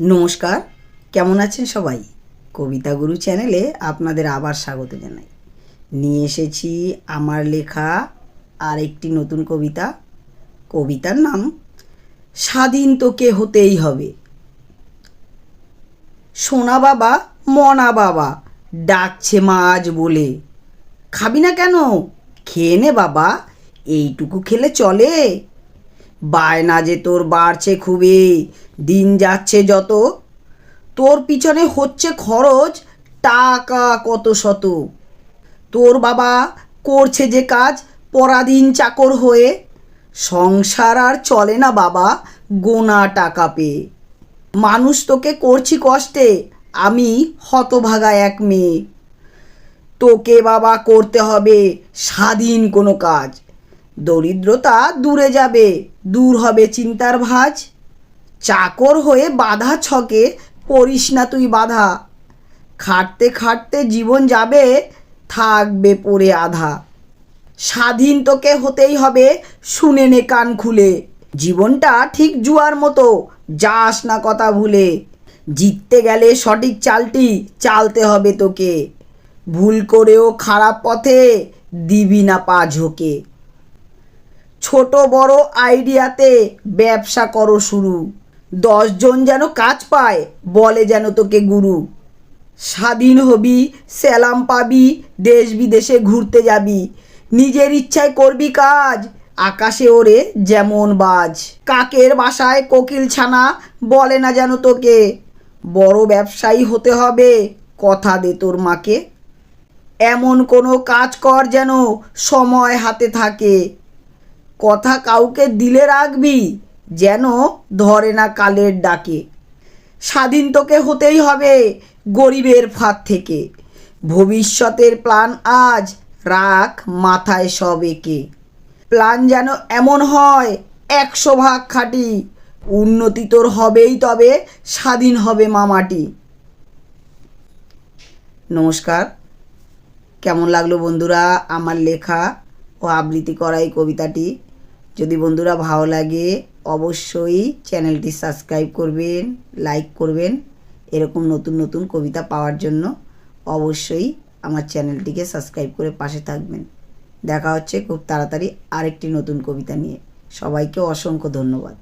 নমস্কার, কেমন আছেন সবাই? কবিতা গুরু চ্যানেলে আপনাদের আবার স্বাগত জানাই। নিয়ে এসেছি আমার লেখা আর একটি নতুন কবিতা। কবিতার নাম স্বাধীন তোকে হতেই হবে। সোনা বাবা মনা বাবা ডাকছে মা আজ বলে, খাবি না কেন? খেয়ে নে বাবা, এইটুকু খেলে চলে। বায়না যে তোর বাড়ছে খুবই, দিন যাচ্ছে যত, তোর পিছনে হচ্ছে খরচ টাকা কত শত। তোর বাবা করছে যে কাজ পরাধীন চাকর হয়ে, সংসার আর চলে না বাবা গোনা টাকা পেয়ে। মানুষ তোকে করছি কষ্টে, আমি হতভাগা এক মেয়ে। তোকে বাবা করতে হবে স্বাধীন কোনো কাজ, দরিদ্রতা দূরে যাবে, দূর হবে চিন্তার ভাঁজ। চাকর হয়ে বাঁধা ছকে পড়িস না তুই বাধা, খাটতে খাটতে জীবন যাবে, থাকবে পড়ে আধা। স্বাধীন তোকে হতেই হবে, শুনে নে কান খুলে, জীবনটা ঠিক জুয়ার মতো, যাস না কথা ভুলে। জিততে গেলে সঠিক চালটি চালতে হবে তোকে, ভুল করেও খারাপ পথে দিবি না পা ঝোঁকে। ছোট বড় আইডিয়াতে ব্যবসা করো শুরু, 10 জন যেন কাজ পায় বলে যেন তোকে গুরু। স্বাধীন হবি, স্যালাম পাবি, দেশ বিদেশে ঘুরতে যাবি, নিজের ইচ্ছায় করবি কাজ, আকাশে ওড়ে যেমন বাজ। কাকের বাসায় কোকিল ছানা বলে না যেন তোকে, বড় ব্যবসায়ী হতে হবে কথা দে তোর মাকে। এমন কোনো কাজ কর যেন সময় হাতে থাকে, কথা কাউকে দিলে রাখবি যেন ধরে না কালের ডাকে। স্বাধীন তোকে হতেই হবে গরিবের ফাঁদ থেকে, ভবিষ্যতের প্ল্যান আজ রাখ মাথায় সব এঁকে। প্ল্যান যেন এমন হয় 100 ভাগ খাটি, উন্নতি তোর হবেই তবে স্বাধীন হবে মামাটি। নমস্কার, কেমন লাগলো বন্ধুরা আমার লেখা ও আবৃত্তি করা এই কবিতাটি? যদি বন্ধুরা ভালো লাগে অবশ্যই চ্যানেলটি সাবস্ক্রাইব করবেন, লাইক করবেন। এরকম নতুন নতুন কবিতা পাওয়ার জন্য অবশ্যই আমার চ্যানেলটিকে সাবস্ক্রাইব করে পাশে থাকবেন। দেখা হচ্ছে খুব তাড়াতাড়ি আরেকটি নতুন কবিতা নিয়ে। সবাইকে অসংখ্য ধন্যবাদ।